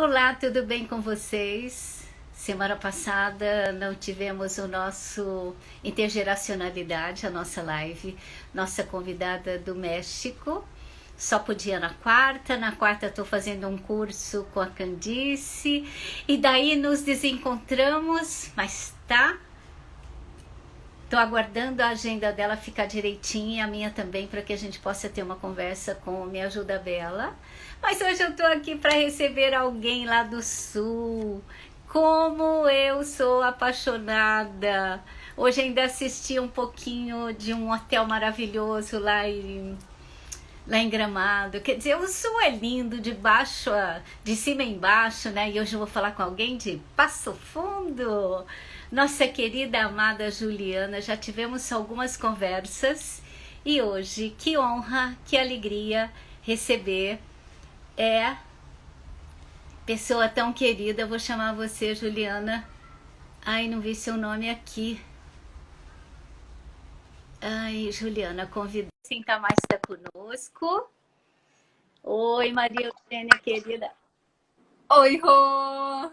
Olá, tudo bem com vocês? Semana passada não tivemos o nosso Intergeracionalidade, a nossa live. Nossa convidada do México só podia na quarta. Na quarta estou fazendo um curso com a Candice e daí nos desencontramos, mas tá. Estou aguardando a agenda dela ficar direitinha, a minha também, para que a gente possa ter uma conversa com o Me Ajuda Bela. Mas hoje eu estou aqui para receber alguém lá do Sul. Como eu sou apaixonada! Hoje ainda assisti um pouquinho de um hotel maravilhoso lá em Gramado. Quer dizer, o Sul é lindo de cima a embaixo, né? E hoje eu vou falar com alguém de Passo Fundo. Nossa querida amada Juliana, já tivemos algumas conversas e hoje, que honra, que alegria receber pessoa tão querida. Eu vou chamar você, Juliana. Ai, não vi seu nome aqui. Ai, Juliana, convidada. Sentar mais está conosco. Oi, Maria Eugênia, querida. Oi, Rô!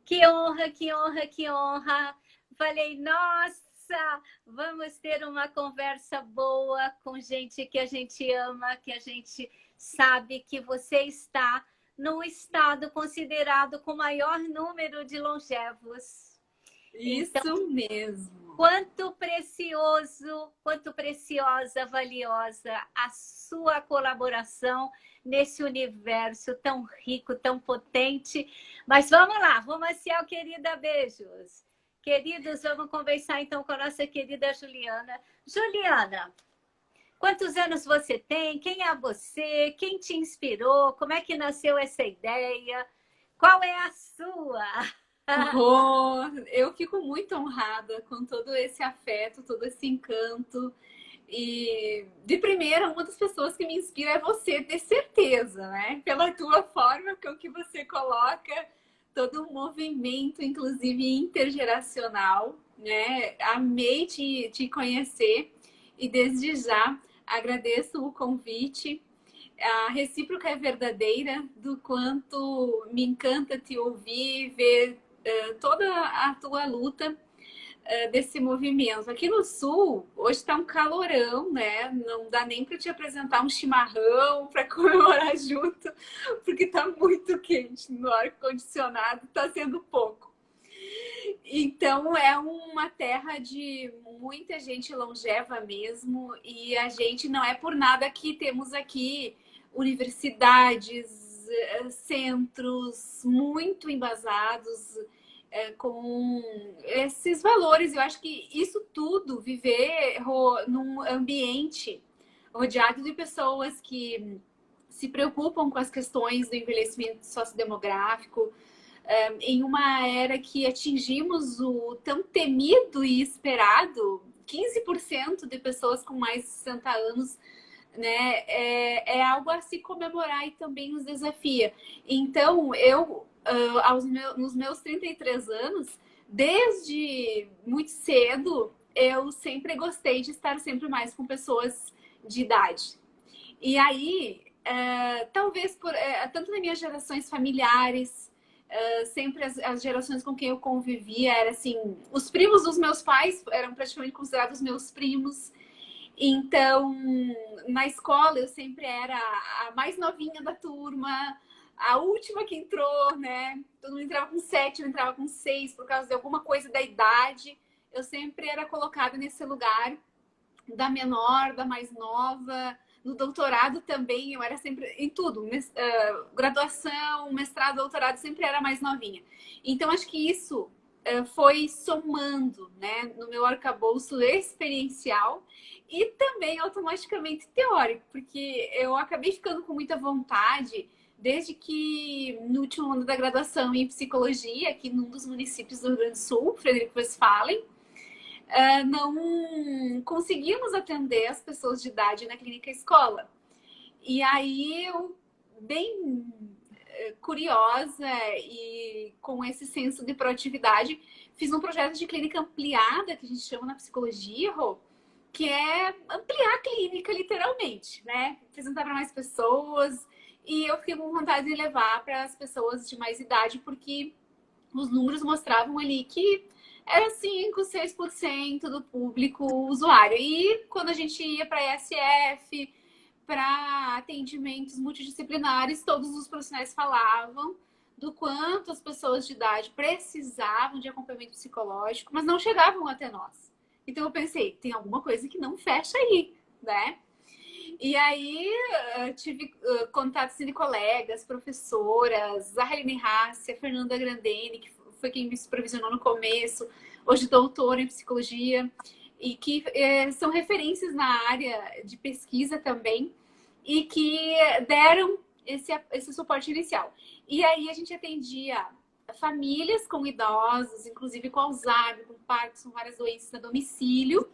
Que honra, que honra, que honra. Falei, nossa, vamos ter uma conversa boa com gente que a gente ama, que a gente sabe que você está no estado considerado com o maior número de longevos. Então, Isso mesmo. quanto precioso, quanto preciosa, valiosa a sua colaboração nesse universo tão rico, tão potente. Mas vamos lá, Romanciel, querida, beijos. Queridos, vamos conversar então com a nossa querida Juliana. Juliana, quantos anos você tem? Quem é você? Quem te inspirou? Como é que nasceu essa ideia? Qual é a sua? Rô, eu fico muito honrada com todo esse afeto, todo esse encanto. E de primeira, uma das pessoas que me inspira é você, ter certeza, né? Pela tua forma com que você coloca todo um movimento, inclusive intergeracional, né? Amei te conhecer e desde já agradeço o convite. A recíproca é verdadeira, do quanto me encanta te ouvir, ver toda a tua luta desse movimento. Aqui no Sul, hoje está um calorão, né? Não dá nem para te apresentar um chimarrão para comemorar junto, porque está muito quente no ar-condicionado, está sendo pouco. Então, é uma terra de muita gente longeva mesmo, e a gente não é por nada que temos aqui universidades, centros muito embasados, com esses valores. Eu acho que isso tudo, viver num ambiente rodeado de pessoas que se preocupam com as questões do envelhecimento sociodemográfico, em uma era que atingimos o tão temido e esperado 15% de pessoas com mais de 60 anos, né? É algo a se comemorar e também nos desafia. Então, eu, nos meus 33 anos, desde muito cedo, eu sempre gostei de estar sempre mais com pessoas de idade. E aí, talvez tanto nas minhas gerações familiares, sempre as gerações com quem eu convivia, era assim, os primos dos meus pais eram praticamente considerados meus primos. Então, na escola eu sempre era a mais novinha da turma, a última que entrou, né? Todo mundo entrava com 7, eu entrava com 6 por causa de alguma coisa da idade. Eu sempre era colocada nesse lugar da menor, da mais nova. No doutorado também, eu era sempre em tudo, graduação, mestrado, doutorado, sempre era mais novinha. Então, acho que isso foi somando, né, no meu arcabouço experiencial e também automaticamente teórico, porque eu acabei ficando com muita vontade desde que no último ano da graduação em psicologia, aqui num dos municípios do Rio Grande do Sul, Frederico Westphalen, não conseguimos atender as pessoas de idade na clínica escola. E aí eu, bem curiosa e com esse senso de proatividade, fiz um projeto de clínica ampliada, que a gente chama na psicologia, Rô, que é ampliar a clínica, literalmente, né? Apresentar para mais pessoas. E eu fiquei com vontade de levar para as pessoas de mais idade, porque os números mostravam ali que era 5, 6% do público usuário. E quando a gente ia para ESF, para atendimentos multidisciplinares, todos os profissionais falavam do quanto as pessoas de idade precisavam de acompanhamento psicológico, mas não chegavam até nós. Então eu pensei, tem alguma coisa que não fecha aí, né? E aí tive contatos de colegas, professoras, a Helene Hassi, a Fernanda Grandene, que foi quem me supervisionou no começo, hoje doutora em psicologia, e que são referências na área de pesquisa também, e que deram esse suporte inicial. E aí a gente atendia famílias com idosos, inclusive com Alzheimer, com Parkinson, várias doenças a domicílio.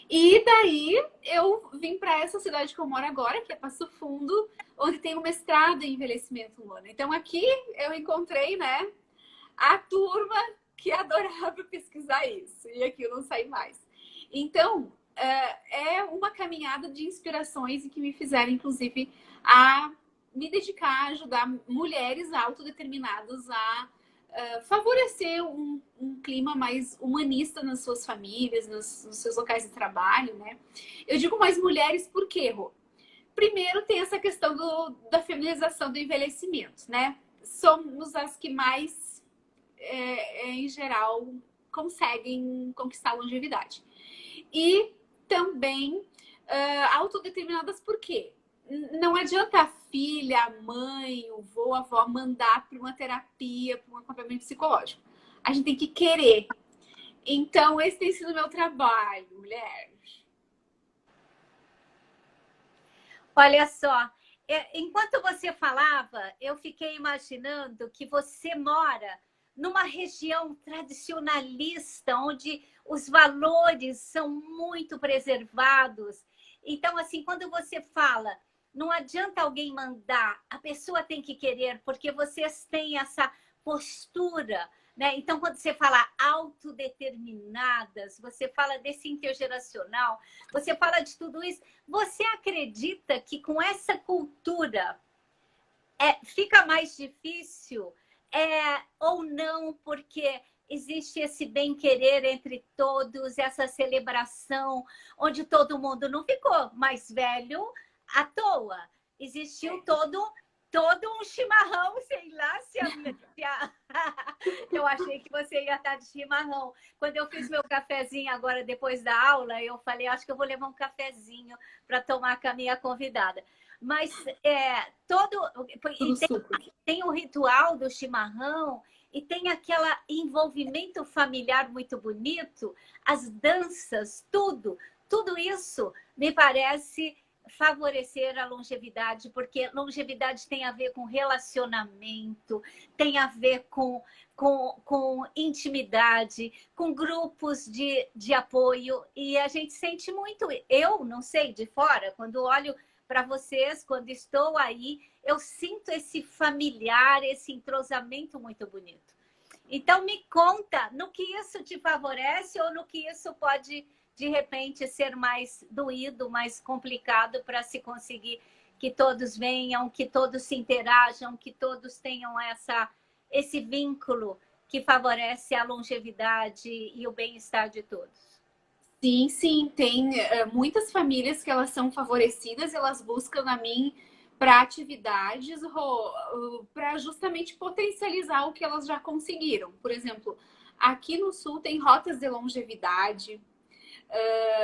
E daí eu vim para essa cidade que eu moro agora, que é Passo Fundo, onde tem um mestrado em envelhecimento humano. Então aqui eu encontrei, né, a turma que adorava pesquisar isso. E aqui eu não saí mais. Então, é uma caminhada de inspirações e que me fizeram, inclusive, a me dedicar a ajudar mulheres autodeterminadas a favorecer um clima mais humanista nas suas famílias, nos seus locais de trabalho, né? Eu digo mais mulheres por quê, Rô? Primeiro tem essa questão da feminização do envelhecimento, né? Somos as que mais, em geral, conseguem conquistar a longevidade. E também autodeterminadas por quê? Não adianta a filha, a mãe, o vô, a avó mandar para uma terapia, para um acompanhamento psicológico. A gente tem que querer. Então, esse tem sido o meu trabalho, mulher. Olha só, enquanto você falava, eu fiquei imaginando que você mora numa região tradicionalista, onde os valores são muito preservados. Então, assim, quando você fala, não adianta alguém mandar, a pessoa tem que querer, porque vocês têm essa postura, né? Então, quando você fala autodeterminadas, você fala desse intergeracional, você fala de tudo isso, você acredita que com essa cultura fica mais difícil ou não, porque existe esse bem-querer entre todos, essa celebração, onde todo mundo não ficou mais velho à toa. Existiu todo um chimarrão, sei lá eu achei que você ia estar de chimarrão. Quando eu fiz meu cafezinho agora, depois da aula, eu falei, acho que eu vou levar um cafezinho para tomar com a minha convidada. Mas tem o ritual do chimarrão e tem aquele envolvimento familiar muito bonito, as danças, tudo isso me parece favorecer a longevidade, porque longevidade tem a ver com relacionamento, tem a ver com intimidade, com grupos de apoio, e a gente sente muito, eu não sei, de fora, quando olho para vocês, quando estou aí, eu sinto esse familiar, esse entrosamento muito bonito. Então, me conta no que isso te favorece ou no que isso pode, de repente, ser mais doído, mais complicado para se conseguir que todos venham, que todos se interajam, que todos tenham esse vínculo que favorece a longevidade e o bem-estar de todos. Sim, sim, tem muitas famílias que elas são favorecidas, elas buscam a mim para atividades para justamente potencializar o que elas já conseguiram. Por exemplo, aqui no Sul tem rotas de longevidade,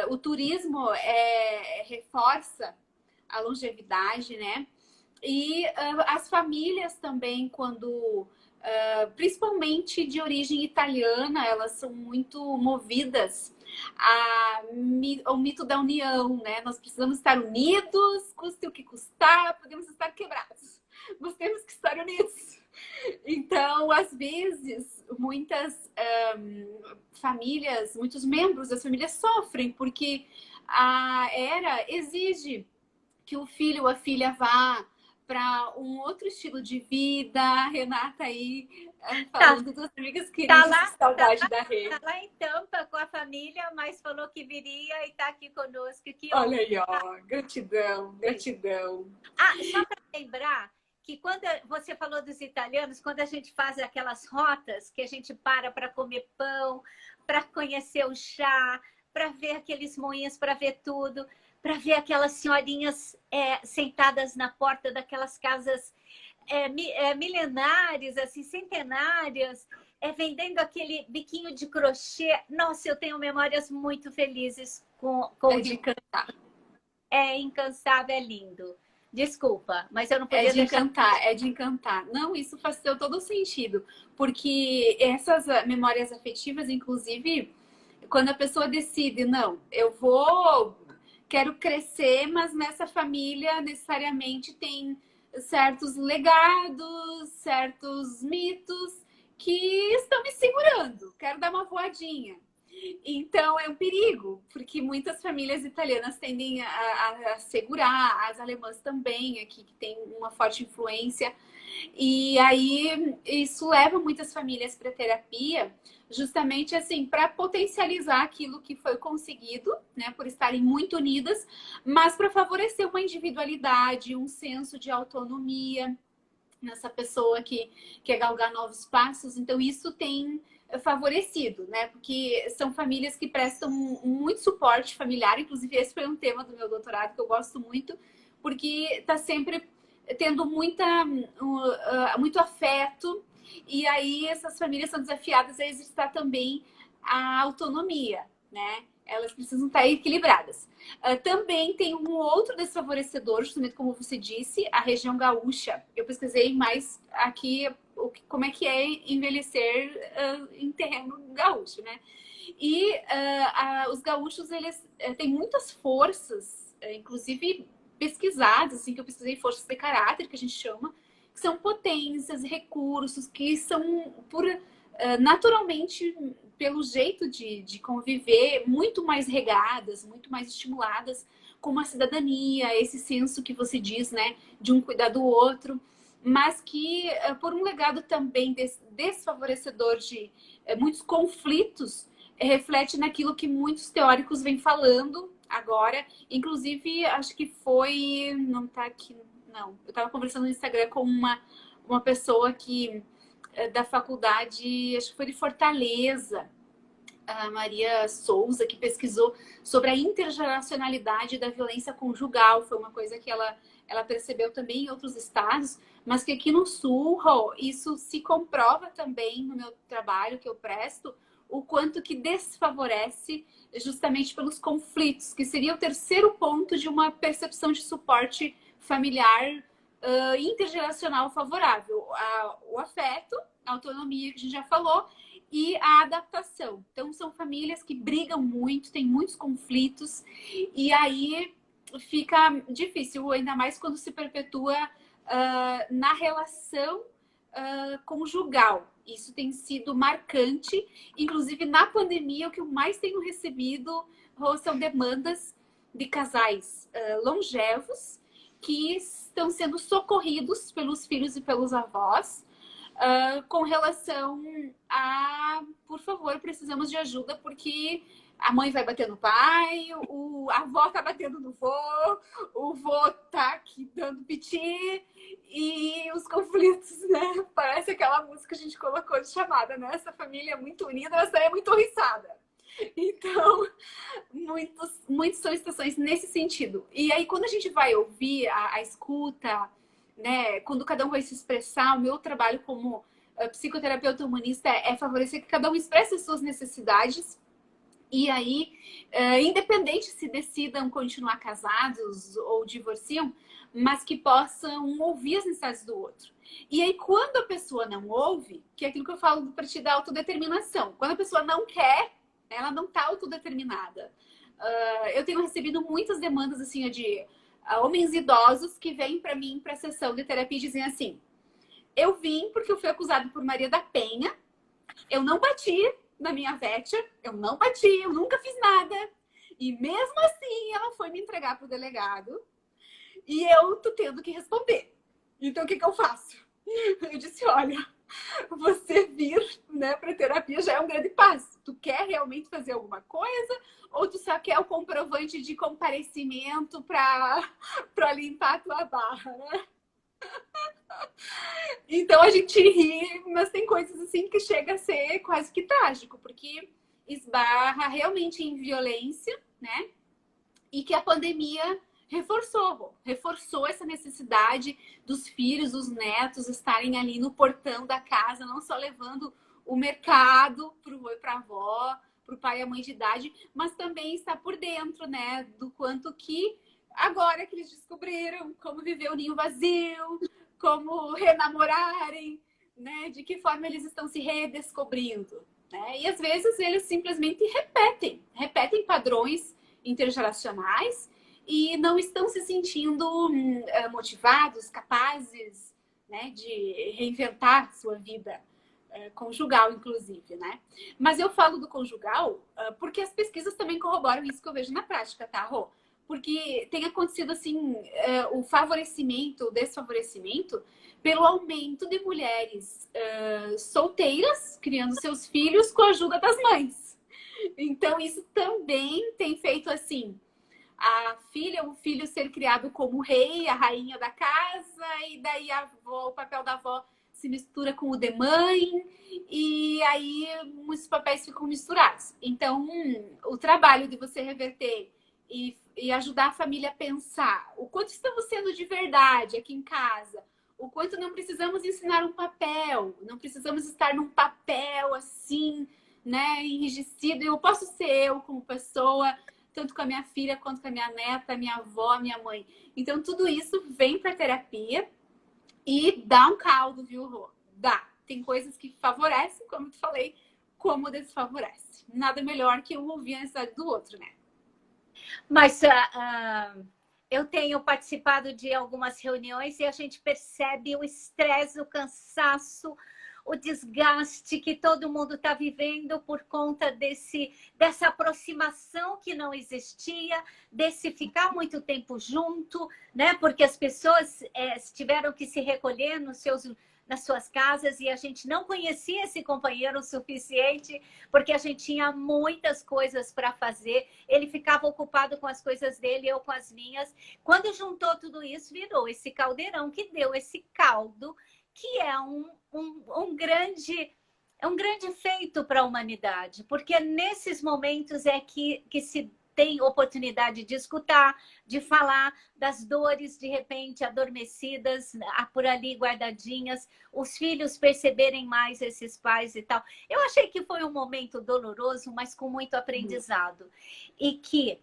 o turismo reforça a longevidade, né? E as famílias também, quando principalmente de origem italiana, elas são muito movidas ao mito da união, né? Nós precisamos estar unidos, custe o que custar, podemos estar quebrados, mas temos que estar unidos. Então, às vezes, muitas famílias, muitos membros das famílias sofrem porque a era exige que o filho ou a filha vá para um outro estilo de vida. A Renata aí Tá, falando das amigas tá queridas, que lá, saudade da Rê. tá lá em Tampa com a família, mas falou que viria e está aqui conosco. Que Olha aí, ó, gratidão, gratidão. só para lembrar que quando você falou dos italianos, quando a gente faz aquelas rotas que a gente para comer pão, para conhecer o chá, para ver aqueles moinhos, para ver tudo, para ver aquelas senhorinhas sentadas na porta daquelas casas milenares, assim, centenárias, vendendo aquele biquinho de crochê. Nossa, eu tenho memórias muito felizes com É o de Rio. encantar. É incansável, é lindo. Desculpa, mas eu não É podia de deixar. encantar, é de encantar. Não, isso faz todo sentido, porque essas memórias afetivas, inclusive, quando a pessoa decide, não, quero crescer, mas nessa família necessariamente tem certos legados, certos mitos que estão me segurando. Quero dar uma voadinha. Então é um perigo, porque muitas famílias italianas tendem a segurar, as alemãs também, aqui que tem uma forte influência. E aí isso leva muitas famílias para terapia, justamente assim, para potencializar aquilo que foi conseguido, né, por estarem muito unidas, mas para favorecer uma individualidade, um senso de autonomia nessa pessoa que quer galgar novos passos. Então isso tem favorecido, né? Porque são famílias que prestam muito suporte familiar. Inclusive esse foi um tema do meu doutorado que eu gosto muito, porque está sempre tendo muito afeto, e aí essas famílias são desafiadas a exercitar também a autonomia, né? Elas precisam estar equilibradas. Também tem um outro desfavorecedor, justamente como você disse, a região gaúcha. Eu pesquisei mais aqui como é que é envelhecer em terreno gaúcho, né? E os gaúchos, eles têm muitas forças, inclusive pesquisadas, assim, que eu pesquisei, forças de caráter, que a gente chama, que são potências, recursos, que são naturalmente, pelo jeito de conviver, muito mais regadas, muito mais estimuladas, com uma cidadania, esse senso que você diz, né, de um cuidar do outro, mas que, por um legado também desfavorecedor de muitos conflitos, reflete naquilo que muitos teóricos vêm falando agora. Inclusive, acho que foi... Não tá aqui, não. Eu estava conversando no Instagram com uma pessoa que da faculdade, acho que foi de Fortaleza, a Maria Souza, que pesquisou sobre a intergeracionalidade da violência conjugal. Foi uma coisa que ela percebeu também em outros estados, mas que aqui no Sul, isso se comprova também no meu trabalho que eu presto, o quanto que desfavorece justamente pelos conflitos, que seria o terceiro ponto de uma percepção de suporte familiar intergeracional favorável. O afeto, a autonomia que a gente já falou, e a adaptação. Então, são famílias que brigam muito, têm muitos conflitos, e aí fica difícil, ainda mais quando se perpetua na relação conjugal. Isso tem sido marcante. Inclusive, na pandemia, o que eu mais tenho recebido são demandas de casais longevos que estão sendo socorridos pelos filhos e pelos avós com relação a, por favor, precisamos de ajuda porque a mãe vai bater no pai, a avó tá batendo no vô, o vô tá aqui dando piti, e os conflitos, né? Parece aquela música que a gente colocou de chamada, né? Essa família é muito unida, essa é muito oriçada. Então, muitas solicitações nesse sentido. E aí, quando a gente vai ouvir a escuta, né? Quando cada um vai se expressar, o meu trabalho como psicoterapeuta humanista é favorecer que cada um expresse as suas necessidades. E aí, independente se decidam continuar casados ou divorciam, mas que possam ouvir as necessidades do outro. E aí, quando a pessoa não ouve, que é aquilo que eu falo do partir da autodeterminação, quando a pessoa não quer, ela não está autodeterminada. Eu tenho recebido muitas demandas assim de homens idosos que vêm para mim para a sessão de terapia e dizem assim: eu vim porque eu fui acusado por Maria da Penha, eu não bati na minha Vétia, eu não bati, eu nunca fiz nada. E mesmo assim, ela foi me entregar para o delegado e eu tô tendo que responder. Então, o que eu faço? Eu disse, olha, você vir, né, para terapia já é um grande passo. Tu quer realmente fazer alguma coisa ou tu só quer o comprovante de comparecimento para limpar a tua barra, né? Então a gente ri, mas tem coisas assim que chega a ser quase que trágico, porque esbarra realmente em violência, né? E que a pandemia reforçou essa necessidade dos filhos, dos netos estarem ali no portão da casa, não só levando o mercado para a avó, para o pai e a mãe de idade, mas também está por dentro, né, do quanto que agora que eles descobriram como viver o ninho vazio, como renamorarem, né, de que forma eles estão se redescobrindo, né? E às vezes eles simplesmente repetem padrões intergeracionais e não estão se sentindo motivados, capazes, né, de reinventar sua vida conjugal, inclusive, né? Mas eu falo do conjugal porque as pesquisas também corroboram isso que eu vejo na prática, tá, Rô? Porque tem acontecido, assim, o favorecimento, o desfavorecimento pelo aumento de mulheres solteiras criando seus filhos com a ajuda das mães. Então, isso também tem feito assim, a filha, o filho ser criado como rei, a rainha da casa, e daí a avó, o papel da avó se mistura com o de mãe, e aí os papéis ficam misturados. Então, o trabalho de você reverter e ajudar a família a pensar o quanto estamos sendo de verdade aqui em casa, o quanto não precisamos ensinar um papel, não precisamos estar num papel assim, né, enrijecido. Eu posso ser eu como pessoa, tanto com a minha filha quanto com a minha neta, a minha avó, a minha mãe. Então, tudo isso vem para terapia e dá um caldo, viu, Rô? Dá. Tem coisas que favorecem, como eu falei, como desfavorece. Nada melhor que um ouvir a necessidade do outro, né? Mas eu tenho participado de algumas reuniões e a gente percebe o estresse, o cansaço, o desgaste que todo mundo está vivendo por conta dessa aproximação que não existia, desse ficar muito tempo junto, né? Porque as pessoas tiveram que se recolher nas suas casas e a gente não conhecia esse companheiro o suficiente porque a gente tinha muitas coisas para fazer. Ele ficava ocupado com as coisas dele, eu com as minhas. Quando juntou tudo isso, virou esse caldeirão que deu esse caldo, que é um grande feito para a humanidade, porque nesses momentos é que se tem oportunidade de escutar, de falar das dores de repente adormecidas, por ali guardadinhas, os filhos perceberem mais esses pais e tal. Eu achei que foi um momento doloroso, mas com muito aprendizado. E que,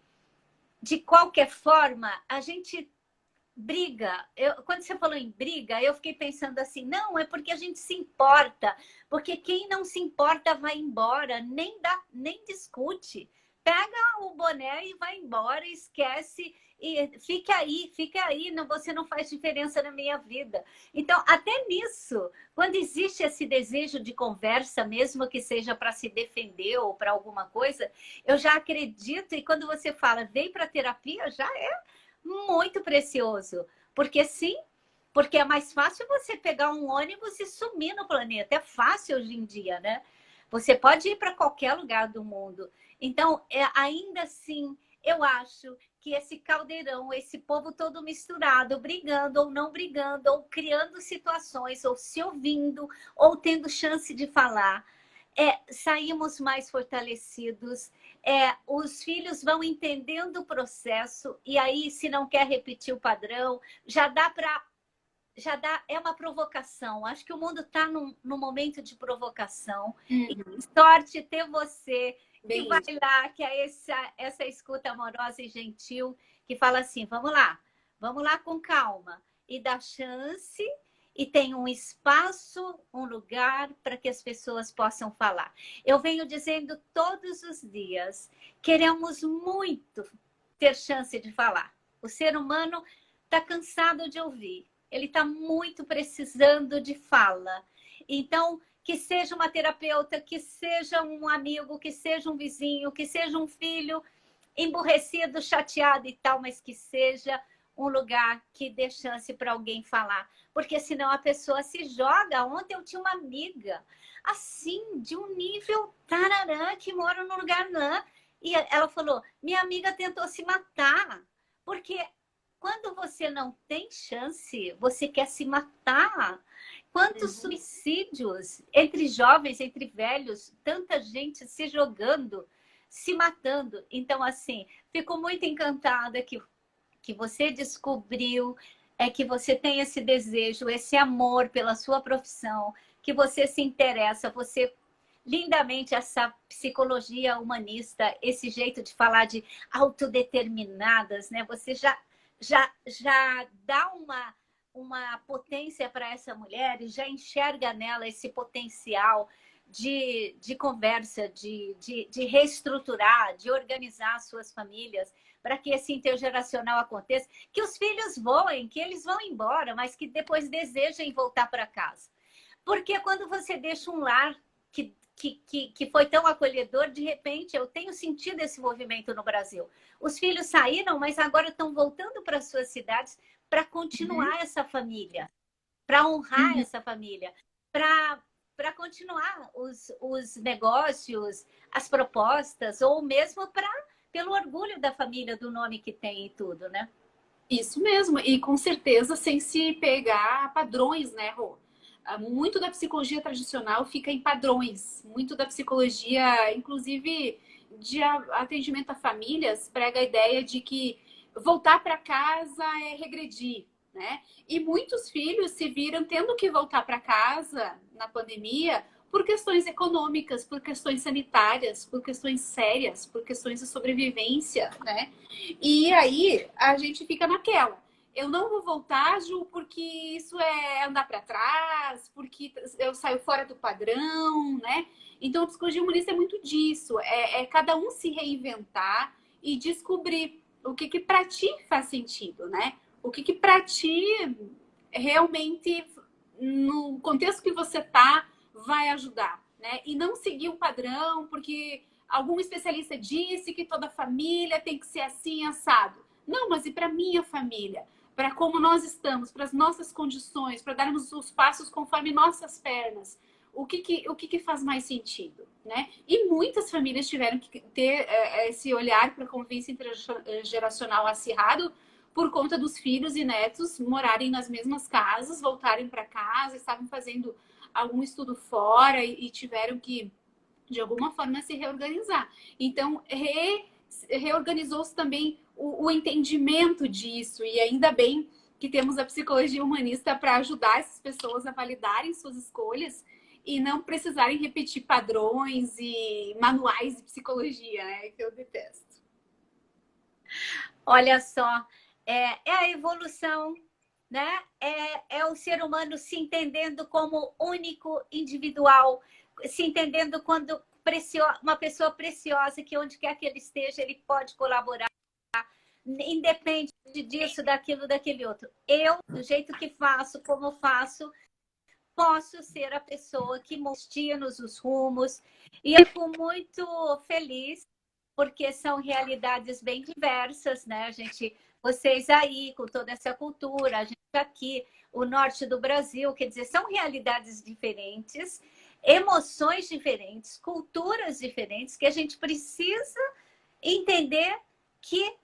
de qualquer forma, a gente briga. Quando você falou em briga, eu fiquei pensando assim, não, é porque a gente se importa, porque quem não se importa vai embora, nem discute. Pega o boné e vai embora, esquece e fica aí, não, você não faz diferença na minha vida. Então, até nisso, quando existe esse desejo de conversa, mesmo que seja para se defender ou para alguma coisa, eu já acredito, e quando você fala, vem para terapia, já é muito precioso. Porque sim, porque é mais fácil você pegar um ônibus e sumir no planeta. É fácil hoje em dia, né? Você pode ir para qualquer lugar do mundo. Então, ainda assim, eu acho que esse caldeirão, esse povo todo misturado, brigando ou não brigando, ou criando situações, ou se ouvindo, ou tendo chance de falar, saímos mais fortalecidos, os filhos vão entendendo o processo, e aí, se não quer repetir o padrão, é uma provocação. Acho que o mundo está num momento de provocação. E que sorte ter você que vai lá, que é essa escuta amorosa e gentil, que fala assim, vamos lá com calma, e dá chance, e tem um espaço, um lugar para que as pessoas possam falar. Eu venho dizendo todos os dias, queremos muito ter chance de falar. O ser humano está cansado de ouvir. Ele está muito precisando de fala. Então, que seja uma terapeuta, que seja um amigo, que seja um vizinho, que seja um filho emburrecido, chateado e tal, mas que seja um lugar que dê chance para alguém falar, porque senão a pessoa se joga. Ontem eu tinha uma amiga, assim, de um nível tararã, que mora num lugar lá, e ela falou, minha amiga tentou se matar, porque quando você não tem chance, você quer se matar. Quantos suicídios entre jovens, entre velhos, tanta gente se jogando, se matando. Então, assim, fico muito encantada que você descobriu, que você tem esse desejo, esse amor pela sua profissão, que você se interessa, você lindamente essa psicologia humanista, esse jeito de falar de autodeterminadas, né? Você já dá uma potência para essa mulher e já enxerga nela esse potencial de conversa, de reestruturar, de organizar suas famílias para que esse intergeracional aconteça, que os filhos voem, que eles vão embora, mas que depois desejem voltar para casa. Porque quando você deixa um lar que foi tão acolhedor, de repente eu tenho sentido esse movimento no Brasil. Os filhos saíram, mas agora estão voltando para suas cidades para continuar essa família, para honrar essa família, para continuar os negócios, as propostas, ou mesmo pelo orgulho da família, do nome que tem e tudo, né? Isso mesmo, e com certeza sem se pegar padrões, né, Rô? Muito da psicologia tradicional fica em padrões, muito da psicologia, inclusive de atendimento a famílias, prega a ideia de que voltar para casa é regredir, né? E muitos filhos se viram tendo que voltar para casa na pandemia por questões econômicas, por questões sanitárias, por questões sérias, por questões de sobrevivência, né? E aí a gente fica naquela. Eu não vou voltar, Ju, porque isso é andar para trás, porque eu saio fora do padrão, né? Então, a psicologia humanista é muito disso. É cada um se reinventar e descobrir o que para ti faz sentido, né? O que para ti realmente, no contexto que você tá, vai ajudar, né? E não seguir um padrão, porque algum especialista disse que toda família tem que ser assim, assado. Não, mas e para minha família? Para como nós estamos, para as nossas condições, para darmos os passos conforme nossas pernas. O que faz mais sentido, né? E muitas famílias tiveram que ter esse olhar para a convivência intergeracional acirrado por conta dos filhos e netos morarem nas mesmas casas, voltarem para casa, estavam fazendo algum estudo fora e tiveram que, de alguma forma, se reorganizar. Então, reorganizou-se também o entendimento disso, e ainda bem que temos a psicologia humanista para ajudar essas pessoas a validarem suas escolhas e não precisarem repetir padrões e manuais de psicologia, né? Que eu detesto. Olha só, é a evolução, né? É o ser humano se entendendo como único, individual, se entendendo quando uma pessoa preciosa, que onde quer que ele esteja, ele pode colaborar, independe disso, daquilo, daquele outro. Eu, do jeito que faço, como faço, posso ser a pessoa que mostra-nos os rumos. E eu fico muito feliz, porque são realidades bem diversas, né? Vocês aí, com toda essa cultura, a gente aqui, o norte do Brasil, quer dizer, são realidades diferentes, emoções diferentes, culturas diferentes, que a gente precisa entender que,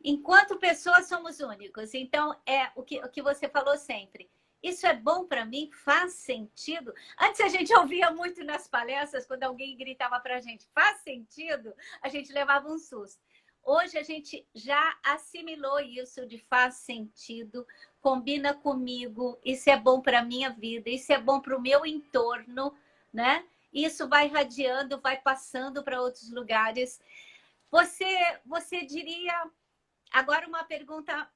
enquanto pessoas, somos únicos. Então, é o que você falou sempre. Isso é bom para mim? Faz sentido? Antes a gente ouvia muito nas palestras, quando alguém gritava para a gente, faz sentido? A gente levava um susto. Hoje a gente já assimilou isso de faz sentido, combina comigo, isso é bom para a minha vida, isso é bom para o meu entorno, né? Isso vai radiando, vai passando para outros lugares. Você diria, agora uma pergunta,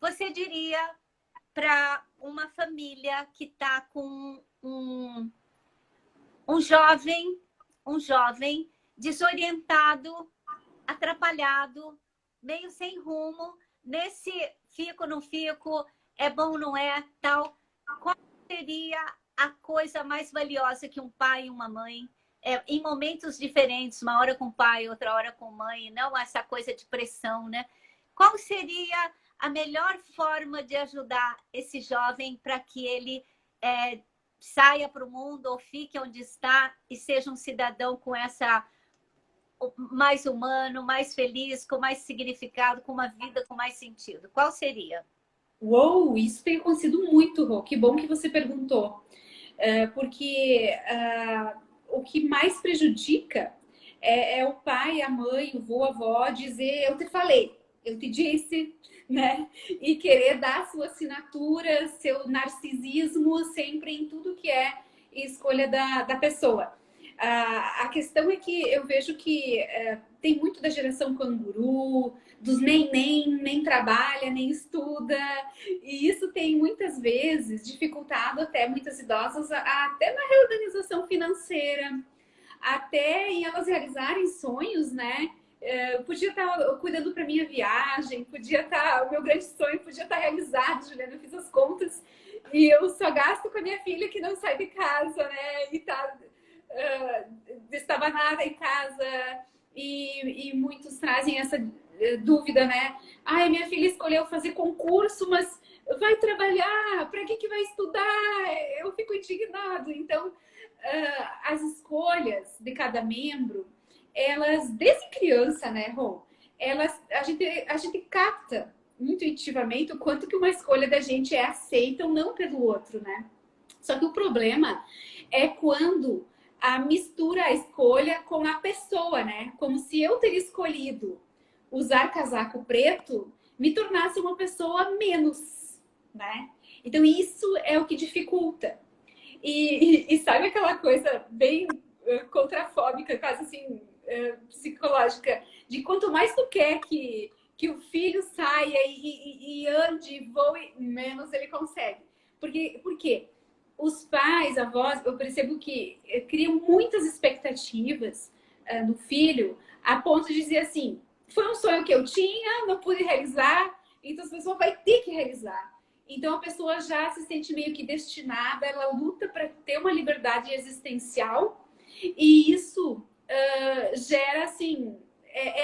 você diria para uma família que está com um jovem desorientado, atrapalhado, meio sem rumo, nesse fico, não fico, é bom, não é, tal. Qual seria a coisa mais valiosa que um pai e uma mãe, em momentos diferentes, uma hora com o pai, outra hora com a mãe, não essa coisa de pressão, né? Qual seria a melhor forma de ajudar esse jovem para que ele saia para o mundo ou fique onde está e seja um cidadão com essa mais humano, mais feliz, com mais significado, com uma vida com mais sentido? Qual seria? Uou, isso tem acontecido muito, Rô. Que bom que você perguntou. Porque o que mais prejudica é o pai, a mãe, o vô, a avó dizer eu te falei, eu te disse, né? E querer dar sua assinatura, seu narcisismo sempre em tudo que é escolha da pessoa. A questão é que eu vejo que tem muito da geração canguru, dos nem trabalha, nem estuda, e isso tem muitas vezes dificultado até muitas idosas até na reorganização financeira, até em elas realizarem sonhos, né? Podia estar cuidando para minha viagem, podia estar, o meu grande sonho podia estar realizado, Juliana, eu fiz as contas e eu só gasto com a minha filha que não sai de casa, né? E tá estabanada em casa, e muitos trazem essa dúvida, né? Ai, minha filha escolheu fazer concurso, mas vai trabalhar, para que vai estudar? Eu fico indignado. Então, as escolhas de cada membro, elas, desde criança, né, Rô? A gente capta intuitivamente o quanto que uma escolha da gente é aceita ou não pelo outro, né? Só que o problema é quando mistura a escolha com a pessoa, né? Como se eu ter escolhido usar casaco preto me tornasse uma pessoa menos, né? Então isso é o que dificulta. E sabe aquela coisa bem contrafóbica, quase assim, psicológica, de quanto mais tu quer que o filho saia e ande, voe, menos ele consegue. Por quê? Os pais, avós, eu percebo que criam muitas expectativas no filho, a ponto de dizer assim, foi um sonho que eu tinha, não pude realizar, então a pessoa vai ter que realizar. Então a pessoa já se sente meio que destinada, ela luta para ter uma liberdade existencial, e isso gera assim,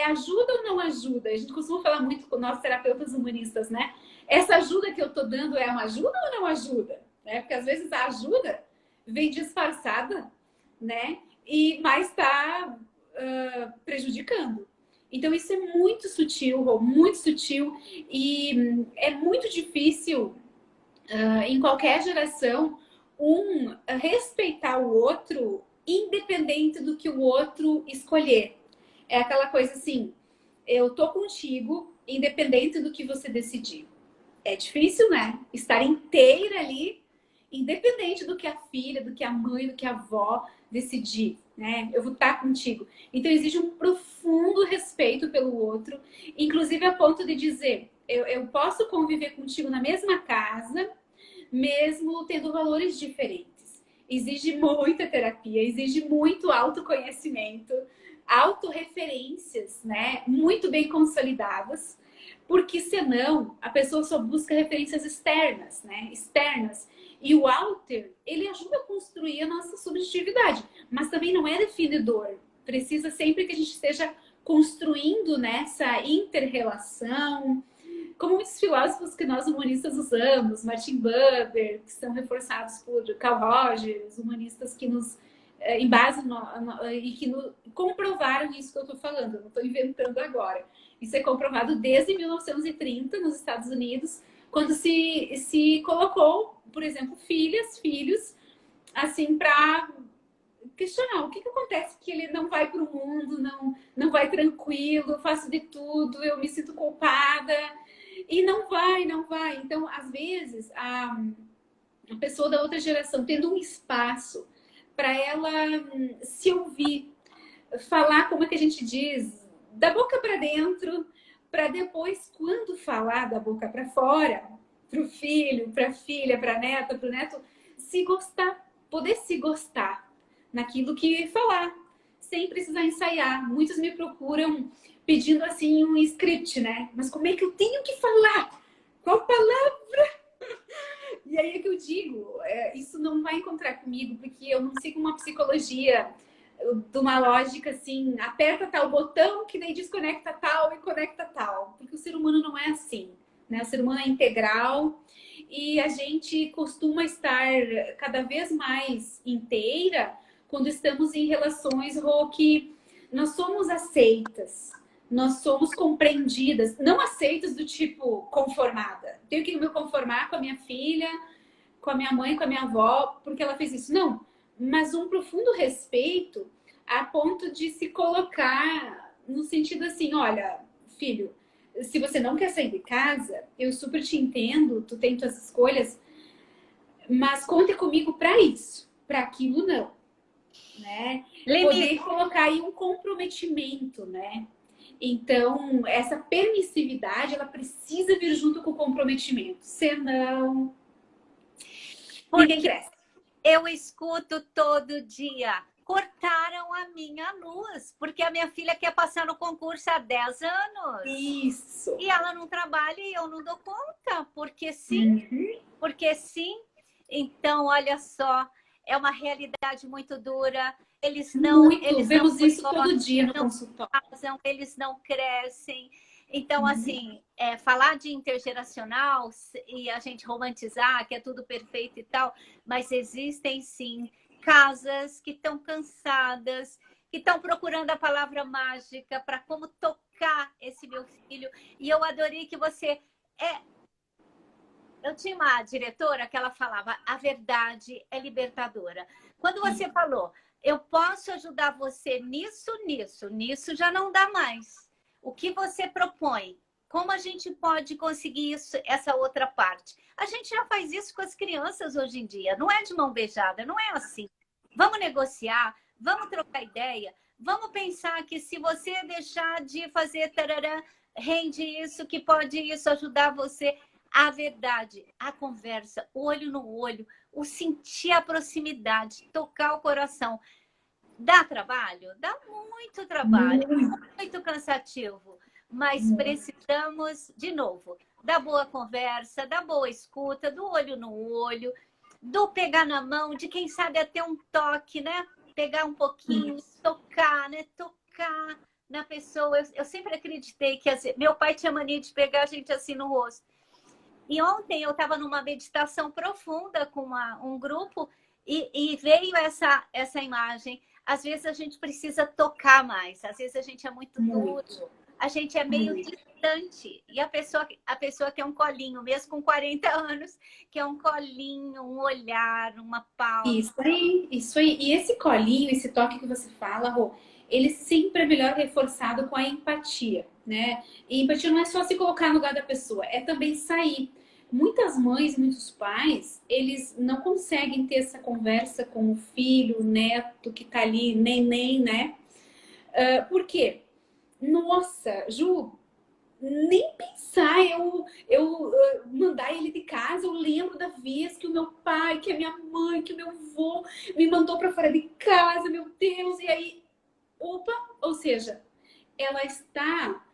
ajuda ou não ajuda? A gente costuma falar muito com nossos terapeutas humanistas, né? Essa ajuda que eu tô dando é uma ajuda ou não ajuda? Né? Porque às vezes a ajuda vem disfarçada, né? Mas está prejudicando. Então isso é muito sutil, Rô, muito sutil, e é muito difícil em qualquer geração respeitar o outro independente do que o outro escolher. É aquela coisa assim, eu tô contigo independente do que você decidir. É difícil, né? Estar inteira ali, independente do que a filha, do que a mãe, do que a avó decidir, né? Eu vou estar contigo. Então exige um profundo respeito pelo outro, inclusive a ponto de dizer, eu posso conviver contigo na mesma casa, mesmo tendo valores diferentes. Exige muita terapia, exige muito autoconhecimento, autorreferências, né? Muito bem consolidadas, porque senão a pessoa só busca referências externas, né? Externas. E o alter, ele ajuda a construir a nossa subjetividade, mas também não é definidor. Precisa sempre que a gente esteja construindo nessa inter-relação, como muitos filósofos que nós humanistas usamos, Martin Buber, que são reforçados por Carl Rogers, humanistas que nos embasam e que comprovaram isso que eu estou falando, eu não estou inventando agora. Isso é comprovado desde 1930 nos Estados Unidos, quando se colocou, por exemplo, filhos, assim, para questionar o que acontece que ele não vai para o mundo, não vai tranquilo, faço de tudo, eu me sinto culpada, e não vai. Então, às vezes, a pessoa da outra geração tendo um espaço para ela se ouvir, falar, como é que a gente diz, da boca para dentro, para depois, quando falar da boca para fora, para o filho, para a filha, para a neta, para o neto, se gostar, poder se gostar naquilo que falar, sem precisar ensaiar. Muitos me procuram pedindo assim um script, né? Mas como é que eu tenho que falar? Qual palavra? E aí é que eu digo, isso não vai encontrar comigo, porque eu não sigo uma psicologia de uma lógica assim, aperta tal botão que daí desconecta tal e conecta tal. Porque o ser humano não é assim. né? O ser humano é integral e a gente costuma estar cada vez mais inteira quando estamos em relações, Rô, que nós somos aceitas, nós somos compreendidas, não aceitas do tipo conformada. Tenho que me conformar com a minha filha, com a minha mãe, com a minha avó, porque ela fez isso. Não, mas um profundo respeito a ponto de se colocar no sentido assim, olha, filho, se você não quer sair de casa, eu super te entendo, tu tem tuas escolhas, mas conte comigo para isso, para aquilo não, né? Poder colocar aí um comprometimento, né? Então, essa permissividade, ela precisa vir junto com o comprometimento, senão ninguém cresce. Eu escuto todo dia, cortaram a minha luz, porque a minha filha quer passar no concurso há 10 anos. Isso. E ela não trabalha e eu não dou conta, porque sim, porque sim. Então, olha só, é uma realidade muito dura. Eles não... Eles vemos não isso todo dia no consultório. Eles não crescem. Então, assim, falar de intergeracional e a gente romantizar que é tudo perfeito e tal, mas existem, sim, casas que estão cansadas, que estão procurando a palavra mágica para como tocar esse meu filho. E eu adorei que você... Eu tinha uma diretora que ela falava, a verdade é libertadora. Quando você falou, eu posso ajudar você nisso já não dá mais. O que você propõe? Como a gente pode conseguir isso, essa outra parte? A gente já faz isso com as crianças hoje em dia. Não é de mão beijada, não é assim. Vamos negociar, vamos trocar ideia, vamos pensar que se você deixar de fazer tarará, rende isso, que pode isso ajudar você. A verdade, a conversa, olho no olho, o sentir a proximidade, tocar o coração. Dá trabalho? Dá muito trabalho, muito cansativo. Mas precisamos, de novo, da boa conversa, da boa escuta, do olho no olho, do pegar na mão, de quem sabe até um toque, né? Pegar um pouquinho, tocar, né? Tocar na pessoa. Eu sempre acreditei que meu pai tinha mania de pegar a gente assim no rosto. E ontem eu estava numa meditação profunda com um grupo e veio essa imagem. Às vezes a gente precisa tocar mais, às vezes a gente é muito duro, a gente é meio distante. E a pessoa quer um colinho, mesmo com 40 anos, quer um colinho, um olhar, uma pausa. Isso aí. E esse colinho, esse toque que você fala, Rô, ele sempre é melhor reforçado com a empatia, né? E empatia não é só se colocar no lugar da pessoa, é também sair. Muitas mães e muitos pais, eles não conseguem ter essa conversa com o filho, o neto que tá ali, neném, né? Por quê? Nossa, Ju, nem pensar eu mandar ele de casa. Eu lembro da vez que o meu pai, que a minha mãe, que o meu avô me mandou para fora de casa, meu Deus. E aí, opa, ou seja, ela está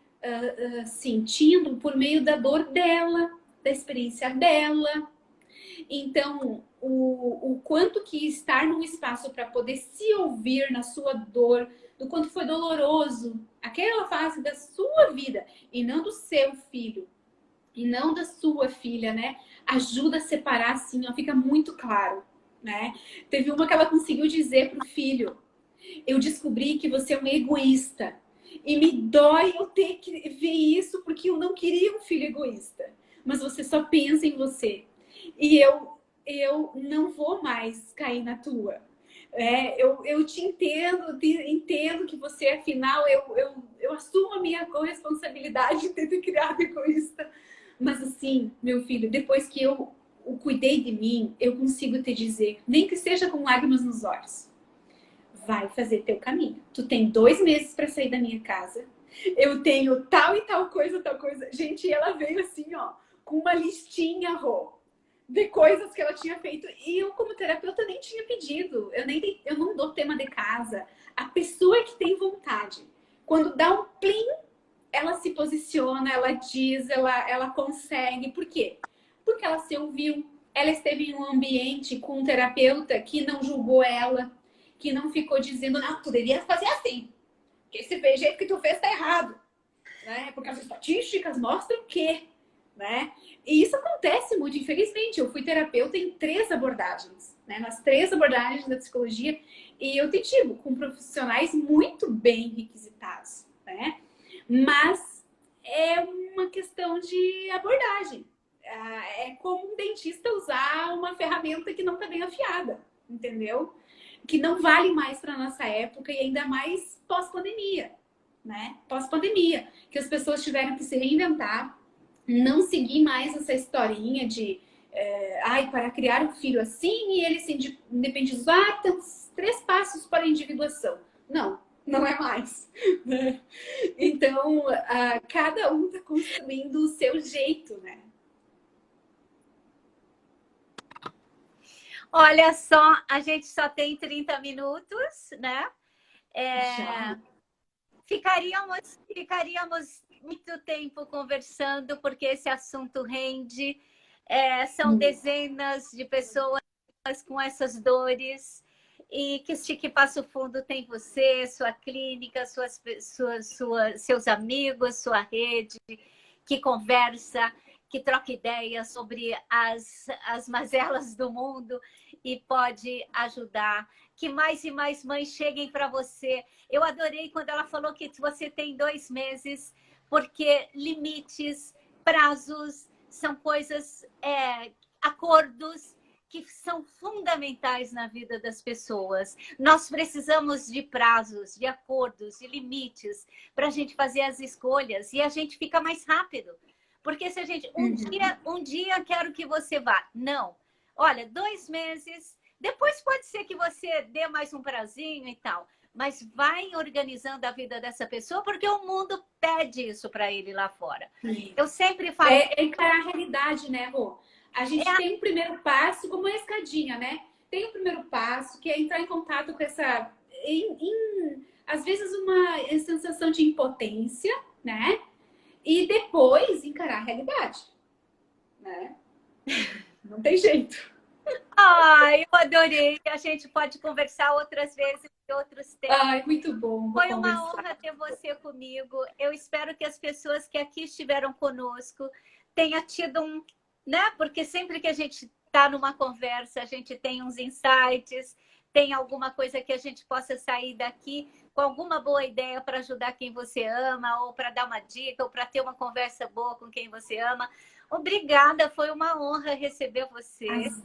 sentindo por meio da dor dela, da experiência dela. Então, o quanto que estar num espaço para poder se ouvir na sua dor, do quanto foi doloroso aquela fase da sua vida e não do seu filho e não da sua filha, né? Ajuda a separar, assim, ó, fica muito claro, né? Teve uma que ela conseguiu dizer pro filho: eu descobri que você é um egoísta e me dói eu ter que ver isso porque eu não queria um filho egoísta, mas você só pensa em você e eu não vou mais cair na tua. Eu te entendo que você, afinal, eu assumo a minha corresponsabilidade de ter criado egoísta. Mas assim, meu filho, depois que eu cuidei de mim, eu consigo te dizer, nem que seja com lágrimas nos olhos, vai fazer teu caminho. Tu tem 2 meses para sair da minha casa. Eu tenho tal e tal coisa, tal coisa. Gente, ela veio assim, ó, com uma listinha, Rô, de coisas que ela tinha feito. E eu, como terapeuta, nem tinha pedido. Eu não dou tema de casa. A pessoa que tem vontade, quando dá um plim, ela se posiciona, ela diz, ela consegue. Por quê? Porque ela se ouviu. Ela esteve em um ambiente com um terapeuta que não julgou ela, que não ficou dizendo, não, tu deveria fazer assim. Porque esse jeito que tu fez tá errado. Né? Porque as estatísticas mostram que... né? E isso acontece muito, infelizmente. Eu fui terapeuta em 3 abordagens, né? Nas 3 abordagens da psicologia, e eu te digo, com profissionais muito bem requisitados, né? Mas é uma questão de abordagem. É como um dentista usar uma ferramenta que não está bem afiada, entendeu? Que não vale mais para nossa época e ainda mais pós-pandemia, né? Pós-pandemia, que as pessoas tiveram que se reinventar, não seguir mais essa historinha de para criar um filho assim e ele se independizar, tem 3 passos para a individuação. Não, não é mais. Né? Então, cada um está construindo o seu jeito, né? Olha só, a gente só tem 30 minutos, né? Já. Ficaríamos muito tempo conversando, porque esse assunto rende. São Hum. dezenas de pessoas com essas dores. E que Estique Passo Fundo tem você, sua clínica, seus amigos, sua rede, que conversa, que troca ideias sobre as mazelas do mundo e pode ajudar. Que mais e mais mães cheguem para você. Eu adorei quando ela falou que você tem 2 meses, porque limites, prazos, são coisas, acordos que são fundamentais na vida das pessoas. Nós precisamos de prazos, de acordos, de limites para a gente fazer as escolhas e a gente fica mais rápido. Porque se a gente, um dia quero que você vá. Não. Olha, 2 meses, depois pode ser que você dê mais um prazinho e tal. Mas vai organizando a vida dessa pessoa, porque o mundo pede isso para ele lá fora. Eu sempre falo. É encarar a realidade, né, Rô? A gente tem um primeiro passo, como uma escadinha, né? Tem o primeiro passo, que é entrar em contato com essa. Às vezes, uma sensação de impotência, né? E depois encarar a realidade, né? Não tem jeito. Ai, eu adorei. A gente pode conversar outras vezes em outros temas. Ai, muito bom. Foi uma honra ter você comigo. Eu espero que as pessoas que aqui estiveram conosco tenham tido um, né? Porque sempre que a gente está numa conversa, a gente tem uns insights, tem alguma coisa que a gente possa sair daqui com alguma boa ideia para ajudar quem você ama, ou para dar uma dica, ou para ter uma conversa boa com quem você ama. Obrigada, foi uma honra receber você. As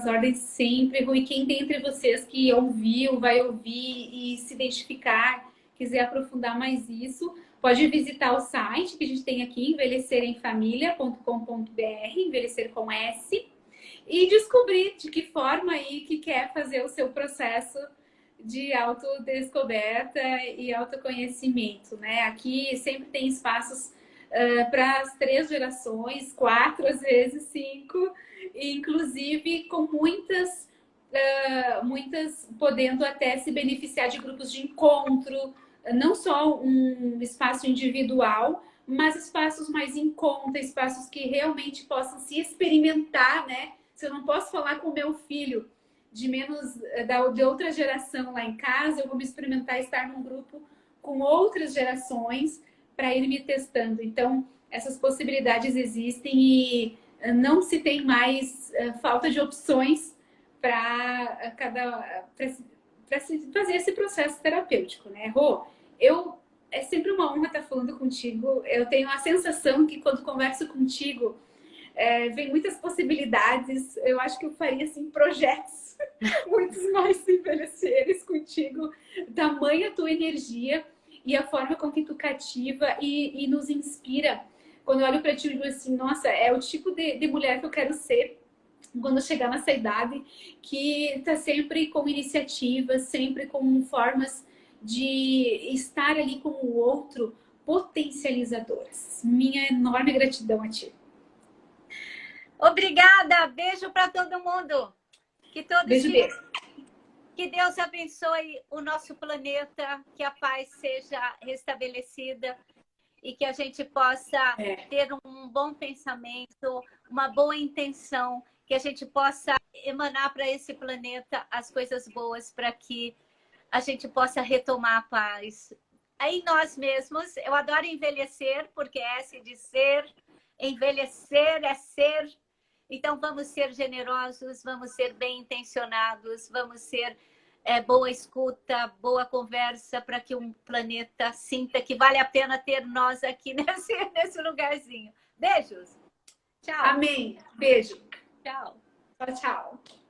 ordens sempre, Rui. Quem tem entre vocês que ouviu, vai ouvir e se identificar, quiser aprofundar mais isso, pode visitar o site que a gente tem aqui, envelheceremfamilia.com.br, envelhecer com S, e descobrir de que forma aí que quer fazer o seu processo de autodescoberta e autoconhecimento, né? Aqui sempre tem espaços para as 3 gerações, 4, às vezes 5, inclusive com muitas podendo até se beneficiar de grupos de encontro, não só um espaço individual, mas espaços mais em conta, espaços que realmente possam se experimentar, né? Se eu não posso falar com o meu filho de outra geração lá em casa, eu vou me experimentar estar num grupo com outras gerações para ir me testando. Então, essas possibilidades existem e não se tem mais falta de opções para fazer esse processo terapêutico, né? Rô, é sempre uma honra estar falando contigo. Eu tenho a sensação que quando converso contigo, vem muitas possibilidades. Eu acho que eu faria assim projetos muitos mais envelheceres contigo, tamanha a tua energia e a forma com que tu cativa e nos inspira. Quando eu olho para ti, eu digo assim, nossa, é o tipo de mulher que eu quero ser quando chegar nessa idade, que está sempre com iniciativas, sempre com formas de estar ali com o outro potencializadoras. Minha enorme gratidão a ti. Obrigada, beijo para todo mundo. Que todos beijo. Que Deus abençoe o nosso planeta, que a paz seja restabelecida e que a gente possa ter um bom pensamento, uma boa intenção, que a gente possa emanar para esse planeta as coisas boas para que a gente possa retomar a paz. Aí nós mesmos, eu adoro envelhecer, porque é S de ser, Envelhecer é ser. Então, vamos ser generosos, vamos ser bem intencionados, vamos ser boa escuta, boa conversa, para que um planeta sinta que vale a pena ter nós aqui nesse lugarzinho. Beijos. Tchau. Amém. Beijo. Tchau. Tchau, tchau.